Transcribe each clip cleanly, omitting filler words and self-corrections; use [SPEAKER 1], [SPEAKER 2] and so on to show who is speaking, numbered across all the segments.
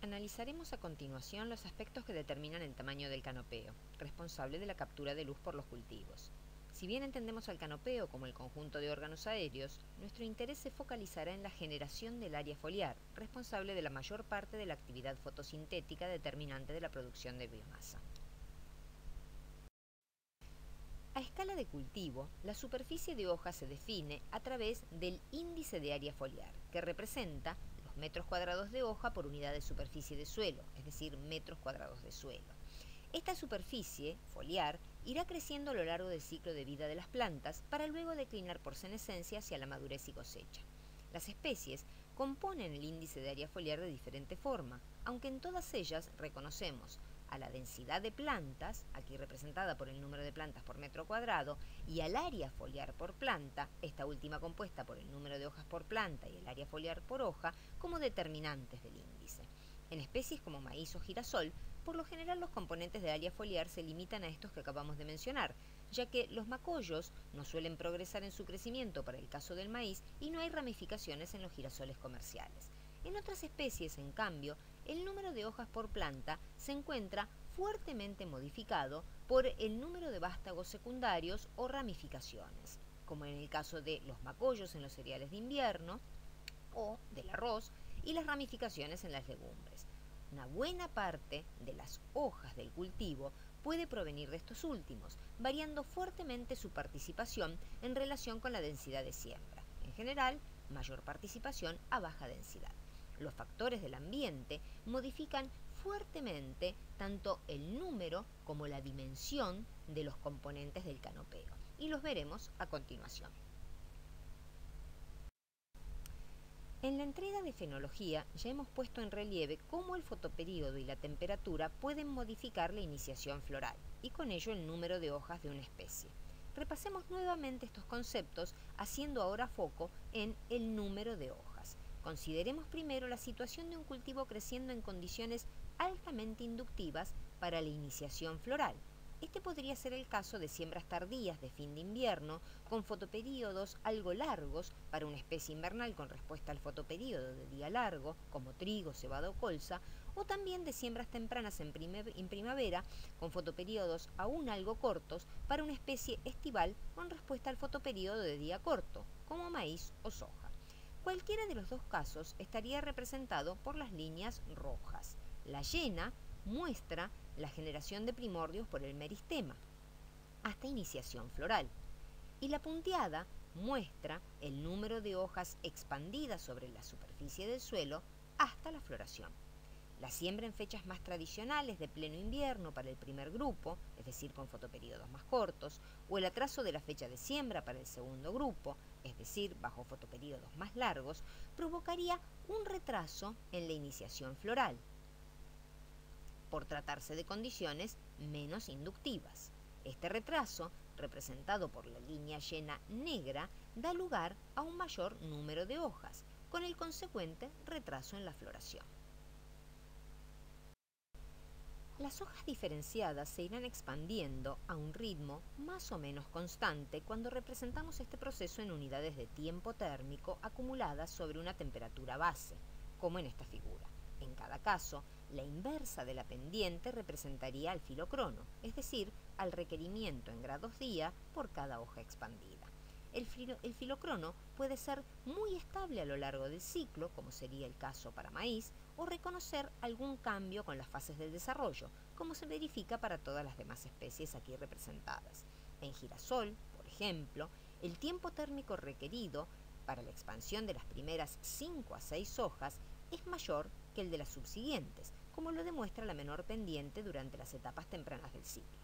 [SPEAKER 1] Analizaremos a continuación los aspectos que determinan el tamaño del canopeo, responsable de la captura de luz por los cultivos. Si bien entendemos al canopeo como el conjunto de órganos aéreos, nuestro interés se focalizará en la generación del área foliar, responsable de la mayor parte de la actividad fotosintética determinante de la producción de biomasa. A escala de cultivo, la superficie de hoja se define a través del índice de área foliar, que representa los metros cuadrados de hoja por unidad de superficie de suelo, es decir, metros cuadrados de suelo. Esta superficie foliar irá creciendo a lo largo del ciclo de vida de las plantas para luego declinar por senescencia hacia la madurez y cosecha. Las especies componen el índice de área foliar de diferente forma, aunque en todas ellas reconocemos a la densidad de plantas, aquí representada por el número de plantas por metro cuadrado, y al área foliar por planta, esta última compuesta por el número de hojas por planta y el área foliar por hoja, como determinantes del índice. En especies como maíz o girasol, por lo general los componentes de área foliar se limitan a estos que acabamos de mencionar, ya que los macollos no suelen progresar en su crecimiento para el caso del maíz y no hay ramificaciones en los girasoles comerciales. En otras especies, en cambio, el número de hojas por planta se encuentra fuertemente modificado por el número de vástagos secundarios o ramificaciones, como en el caso de los macollos en los cereales de invierno o del arroz y las ramificaciones en las legumbres. Una buena parte de las hojas del cultivo puede provenir de estos últimos, variando fuertemente su participación en relación con la densidad de siembra. En general, mayor participación a baja densidad. Los factores del ambiente modifican fuertemente tanto el número como la dimensión de los componentes del canopeo, y los veremos a continuación. En la entrega de fenología ya hemos puesto en relieve cómo el fotoperíodo y la temperatura pueden modificar la iniciación floral y con ello el número de hojas de una especie. Repasemos nuevamente estos conceptos haciendo ahora foco en el número de hojas. Consideremos primero la situación de un cultivo creciendo en condiciones altamente inductivas para la iniciación floral. Este podría ser el caso de siembras tardías de fin de invierno, con fotoperíodos algo largos para una especie invernal con respuesta al fotoperíodo de día largo, como trigo, cebada o colza, o también de siembras tempranas en primavera, con fotoperíodos aún algo cortos para una especie estival con respuesta al fotoperíodo de día corto, como maíz o soja. Cualquiera de los dos casos estaría representado por las líneas rojas. La llena muestra la generación de primordios por el meristema, hasta iniciación floral, y la punteada muestra el número de hojas expandidas sobre la superficie del suelo hasta la floración. La siembra en fechas más tradicionales de pleno invierno para el primer grupo, es decir, con fotoperíodos más cortos, o el atraso de la fecha de siembra para el segundo grupo, es decir, bajo fotoperíodos más largos, provocaría un retraso en la iniciación floral, por tratarse de condiciones menos inductivas. Este retraso, representado por la línea llena negra, da lugar a un mayor número de hojas, con el consecuente retraso en la floración. Las hojas diferenciadas se irán expandiendo a un ritmo más o menos constante cuando representamos este proceso en unidades de tiempo térmico acumuladas sobre una temperatura base, como en esta figura. En cada caso, la inversa de la pendiente representaría al filocrono, es decir, al requerimiento en grados día por cada hoja expandida. El filocrono puede ser muy estable a lo largo del ciclo, como sería el caso para maíz, o reconocer algún cambio con las fases del desarrollo, como se verifica para todas las demás especies aquí representadas. En girasol, por ejemplo, el tiempo térmico requerido para la expansión de las primeras 5 a 6 hojas es mayor que el de las subsiguientes, como lo demuestra la menor pendiente durante las etapas tempranas del ciclo.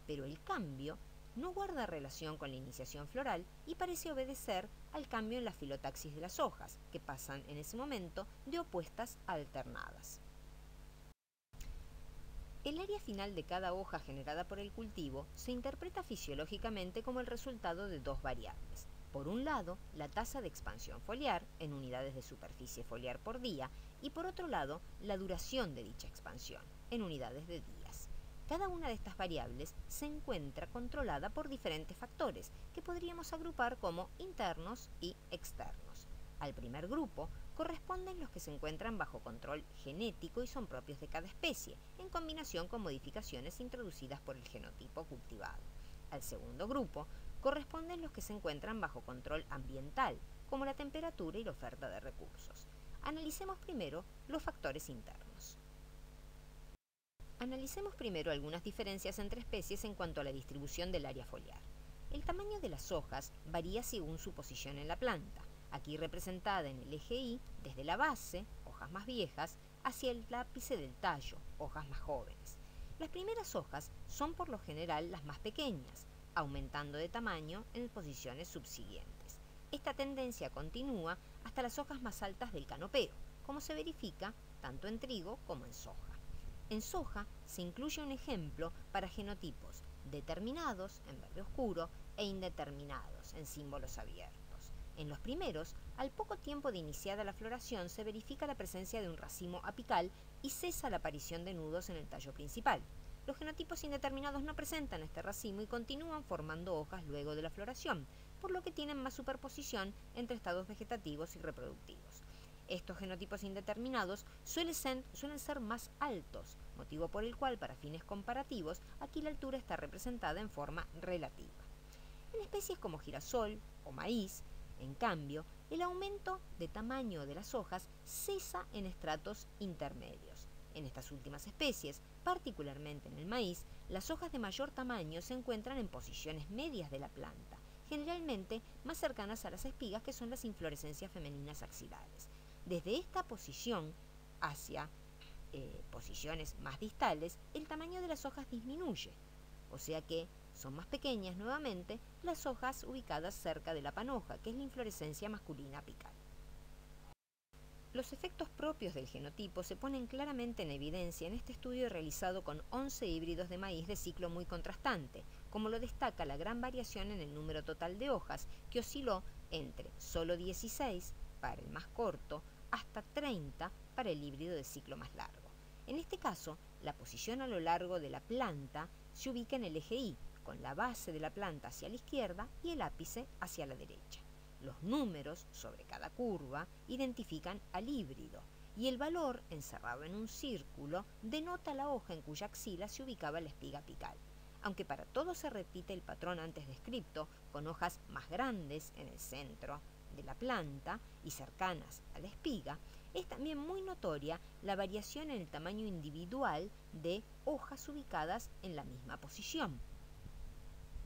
[SPEAKER 1] Pero el cambio no guarda relación con la iniciación floral y parece obedecer al cambio en la filotaxis de las hojas, que pasan en ese momento de opuestas a alternadas. El área final de cada hoja generada por el cultivo se interpreta fisiológicamente como el resultado de dos variables. Por un lado, la tasa de expansión foliar, en unidades de superficie foliar por día, y por otro lado, la duración de dicha expansión, en unidades de días. Cada una de estas variables se encuentra controlada por diferentes factores, que podríamos agrupar como internos y externos. Al primer grupo corresponden los que se encuentran bajo control genético y son propios de cada especie, en combinación con modificaciones introducidas por el genotipo cultivado. Al segundo grupo corresponden los que se encuentran bajo control ambiental, como la temperatura y la oferta de recursos. Analicemos primero los factores internos. Analicemos primero algunas diferencias entre especies en cuanto a la distribución del área foliar. El tamaño de las hojas varía según su posición en la planta, aquí representada en el eje Y desde la base, hojas más viejas, hacia el ápice del tallo, hojas más jóvenes. Las primeras hojas son por lo general las más pequeñas, aumentando de tamaño en posiciones subsiguientes. Esta tendencia continúa hasta las hojas más altas del canopeo, como se verifica tanto en trigo como en soja. En soja se incluye un ejemplo para genotipos determinados, en verde oscuro, e indeterminados, en símbolos abiertos. En los primeros, al poco tiempo de iniciada la floración, se verifica la presencia de un racimo apical y cesa la aparición de nudos en el tallo principal. Los genotipos indeterminados no presentan este racimo y continúan formando hojas luego de la floración, por lo que tienen más superposición entre estados vegetativos y reproductivos. Estos genotipos indeterminados suelen ser más altos, motivo por el cual, para fines comparativos, aquí la altura está representada en forma relativa. En especies como girasol o maíz, en cambio, el aumento de tamaño de las hojas cesa en estratos intermedios. En estas últimas especies, particularmente en el maíz, las hojas de mayor tamaño se encuentran en posiciones medias de la planta, generalmente más cercanas a las espigas, que son las inflorescencias femeninas axilares. Desde esta posición hacia posiciones más distales, el tamaño de las hojas disminuye, o sea que son más pequeñas nuevamente las hojas ubicadas cerca de la panoja, que es la inflorescencia masculina apical. Los efectos propios del genotipo se ponen claramente en evidencia en este estudio realizado con 11 híbridos de maíz de ciclo muy contrastante, como lo destaca la gran variación en el número total de hojas, que osciló entre solo 16 para el más corto hasta 30 para el híbrido de ciclo más largo. En este caso, la posición a lo largo de la planta se ubica en el eje Y, con la base de la planta hacia la izquierda y el ápice hacia la derecha. Los números sobre cada curva identifican al híbrido y el valor, encerrado en un círculo, denota la hoja en cuya axila se ubicaba la espiga apical. Aunque para todos se repite el patrón antes descrito, con hojas más grandes en el centro de la planta y cercanas a la espiga, es también muy notoria la variación en el tamaño individual de hojas ubicadas en la misma posición,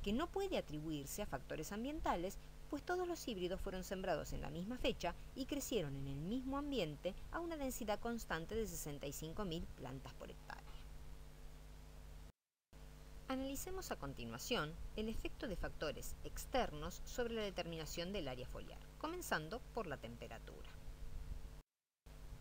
[SPEAKER 1] que no puede atribuirse a factores ambientales, pues todos los híbridos fueron sembrados en la misma fecha y crecieron en el mismo ambiente a una densidad constante de 65.000 plantas por hectárea. Analicemos a continuación el efecto de factores externos sobre la determinación del área foliar, comenzando por la temperatura.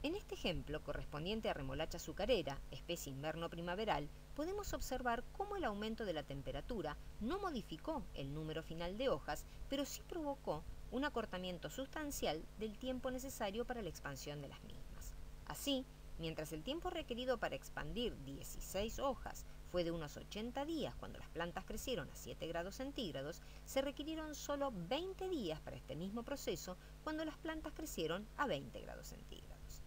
[SPEAKER 1] En este ejemplo, correspondiente a remolacha azucarera, especie inverno-primaveral, podemos observar cómo el aumento de la temperatura no modificó el número final de hojas, pero sí provocó un acortamiento sustancial del tiempo necesario para la expansión de las mismas. Así, mientras el tiempo requerido para expandir 16 hojas fue de unos 80 días cuando las plantas crecieron a 7 grados centígrados, se requirieron solo 20 días para este mismo proceso cuando las plantas crecieron a 20 grados centígrados.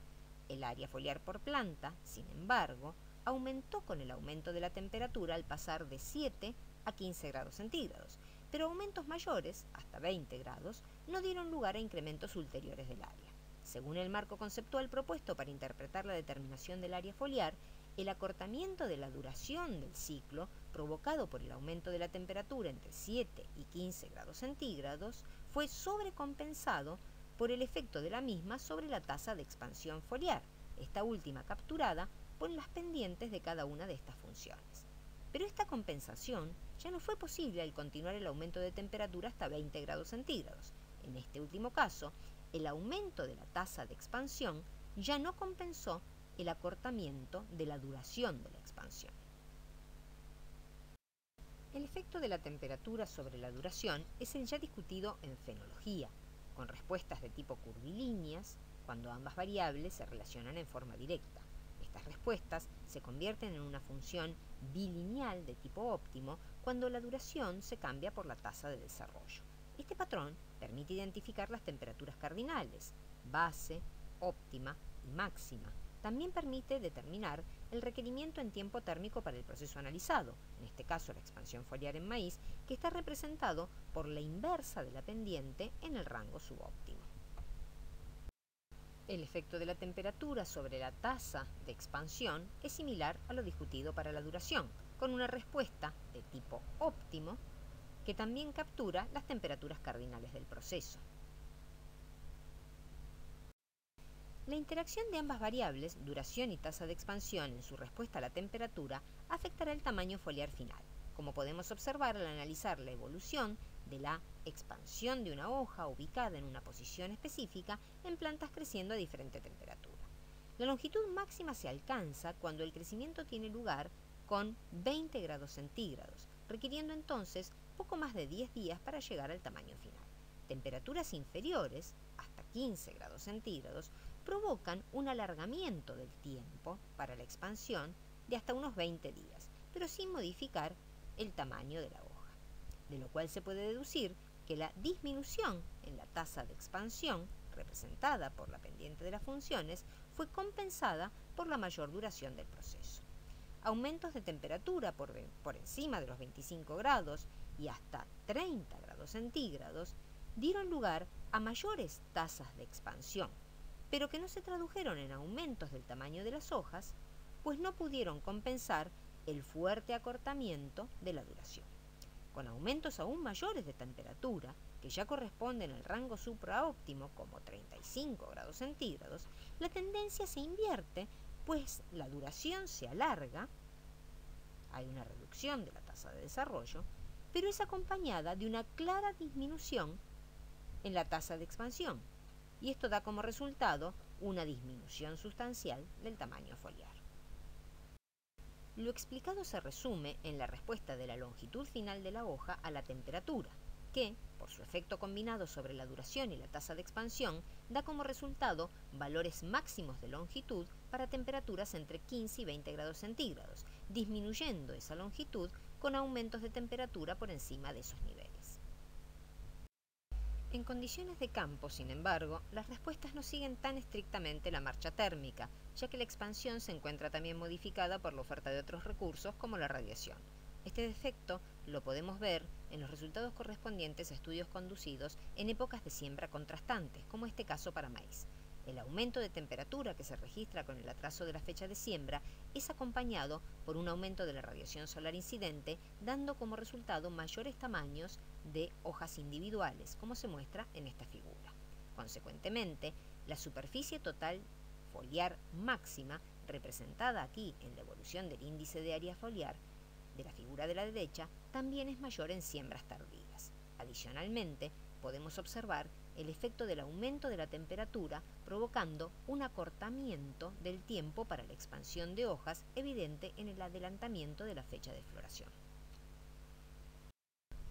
[SPEAKER 1] El área foliar por planta, sin embargo, aumentó con el aumento de la temperatura al pasar de 7 a 15 grados centígrados, pero aumentos mayores, hasta 20 grados, no dieron lugar a incrementos ulteriores del área. Según el marco conceptual propuesto para interpretar la determinación del área foliar, el acortamiento de la duración del ciclo, provocado por el aumento de la temperatura entre 7 y 15 grados centígrados, fue sobrecompensado por el efecto de la misma sobre la tasa de expansión foliar, esta última capturada por las pendientes de cada una de estas funciones. Pero esta compensación ya no fue posible al continuar el aumento de temperatura hasta 20 grados centígrados. En este último caso, el aumento de la tasa de expansión ya no compensó el acortamiento de la duración de la expansión. El efecto de la temperatura sobre la duración es el ya discutido en fenología, con respuestas de tipo curvilíneas, cuando ambas variables se relacionan en forma directa. Estas respuestas se convierten en una función bilineal de tipo óptimo cuando la duración se cambia por la tasa de desarrollo. Este patrón permite identificar las temperaturas cardinales, base, óptima y máxima. También permite determinar el requerimiento en tiempo térmico para el proceso analizado, en este caso la expansión foliar en maíz, que está representado por la inversa de la pendiente en el rango subóptimo. El efecto de la temperatura sobre la tasa de expansión es similar a lo discutido para la duración, con una respuesta de tipo óptimo que también captura las temperaturas cardinales del proceso. La interacción de ambas variables, duración y tasa de expansión, en su respuesta a la temperatura, afectará el tamaño foliar final, como podemos observar al analizar la evolución de la expansión de una hoja ubicada en una posición específica en plantas creciendo a diferente temperatura. La longitud máxima se alcanza cuando el crecimiento tiene lugar con 20 grados centígrados, requiriendo entonces poco más de 10 días para llegar al tamaño final. Temperaturas inferiores, hasta 15 grados centígrados, provocan un alargamiento del tiempo para la expansión de hasta unos 20 días, pero sin modificar el tamaño de la hoja, de lo cual se puede deducir que la disminución en la tasa de expansión, representada por la pendiente de las funciones, fue compensada por la mayor duración del proceso. Aumentos de temperatura por encima de los 25 grados y hasta 30 grados centígrados dieron lugar a mayores tasas de expansión, pero que no se tradujeron en aumentos del tamaño de las hojas, pues no pudieron compensar el fuerte acortamiento de la duración. Con aumentos aún mayores de temperatura, que ya corresponden al rango supraóptimo como 35 grados centígrados, la tendencia se invierte, pues la duración se alarga, hay una reducción de la tasa de desarrollo, pero es acompañada de una clara disminución en la tasa de expansión, y esto da como resultado una disminución sustancial del tamaño foliar. Lo explicado se resume en la respuesta de la longitud final de la hoja a la temperatura, que, por su efecto combinado sobre la duración y la tasa de expansión, da como resultado valores máximos de longitud para temperaturas entre 15 y 20 grados centígrados, disminuyendo esa longitud con aumentos de temperatura por encima de esos niveles. En condiciones de campo, sin embargo, las respuestas no siguen tan estrictamente la marcha térmica, ya que la expansión se encuentra también modificada por la oferta de otros recursos como la radiación. Este defecto lo podemos ver en los resultados correspondientes a estudios conducidos en épocas de siembra contrastantes, como este caso para maíz. El aumento de temperatura que se registra con el atraso de la fecha de siembra es acompañado por un aumento de la radiación solar incidente, dando como resultado mayores tamaños de hojas individuales, como se muestra en esta figura. Consecuentemente, la superficie total foliar máxima, representada aquí en la evolución del índice de área foliar de la figura de la derecha, también es mayor en siembras tardías. Adicionalmente, podemos observar el efecto del aumento de la temperatura provocando un acortamiento del tiempo para la expansión de hojas evidente en el adelantamiento de la fecha de floración.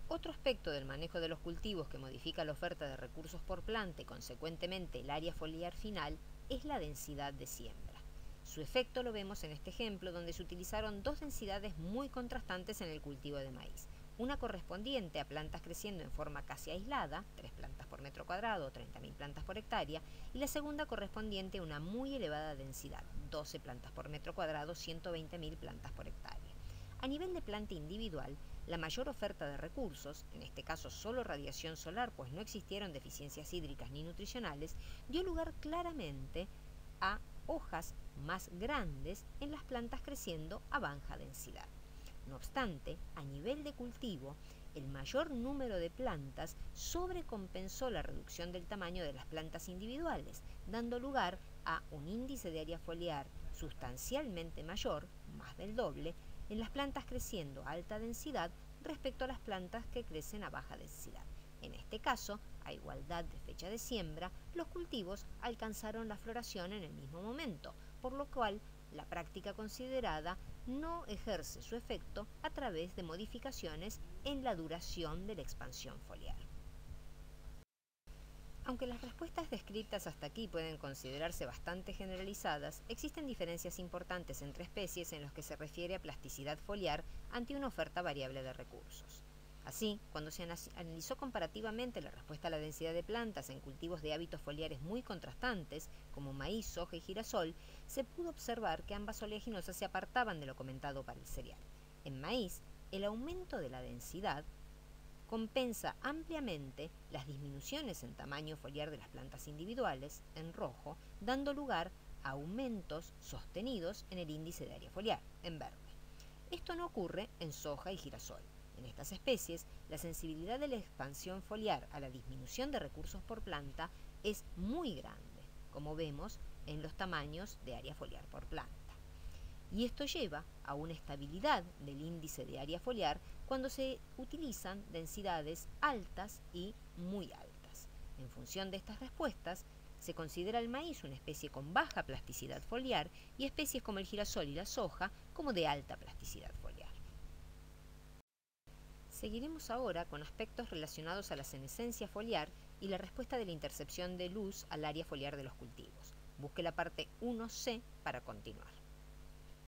[SPEAKER 1] Otro aspecto del manejo de los cultivos que modifica la oferta de recursos por planta y consecuentemente el área foliar final es la densidad de siembra. Su efecto lo vemos en este ejemplo donde se utilizaron dos densidades muy contrastantes en el cultivo de maíz. Una correspondiente a plantas creciendo en forma casi aislada, 3 plantas por metro cuadrado, 30.000 plantas por hectárea, y la segunda correspondiente a una muy elevada densidad, 12 plantas por metro cuadrado, 120.000 plantas por hectárea. A nivel de planta individual, la mayor oferta de recursos, en este caso solo radiación solar, pues no existieron deficiencias hídricas ni nutricionales, dio lugar claramente a hojas más grandes en las plantas creciendo a baja densidad. No obstante, a nivel de cultivo, el mayor número de plantas sobrecompensó la reducción del tamaño de las plantas individuales, dando lugar a un índice de área foliar sustancialmente mayor, más del doble, en las plantas creciendo a alta densidad respecto a las plantas que crecen a baja densidad. En este caso, a igualdad de fecha de siembra, los cultivos alcanzaron la floración en el mismo momento, por lo cual la práctica considerada no ejerce su efecto a través de modificaciones en la duración de la expansión foliar. Aunque las respuestas descritas hasta aquí pueden considerarse bastante generalizadas, existen diferencias importantes entre especies en los que se refiere a plasticidad foliar ante una oferta variable de recursos. Así, cuando se analizó comparativamente la respuesta a la densidad de plantas en cultivos de hábitos foliares muy contrastantes, como maíz, soja y girasol, se pudo observar que ambas oleaginosas se apartaban de lo comentado para el cereal. En maíz, el aumento de la densidad compensa ampliamente las disminuciones en tamaño foliar de las plantas individuales, en rojo, dando lugar a aumentos sostenidos en el índice de área foliar, en verde. Esto no ocurre en soja y girasol. En estas especies, la sensibilidad de la expansión foliar a la disminución de recursos por planta es muy grande, como vemos en los tamaños de área foliar por planta. Y esto lleva a una estabilidad del índice de área foliar cuando se utilizan densidades altas y muy altas. En función de estas respuestas, se considera el maíz una especie con baja plasticidad foliar y especies como el girasol y la soja como de alta plasticidad foliar. Seguiremos ahora con aspectos relacionados a la senescencia foliar y la respuesta de la intercepción de luz al área foliar de los cultivos. Busque la parte 1C para continuar.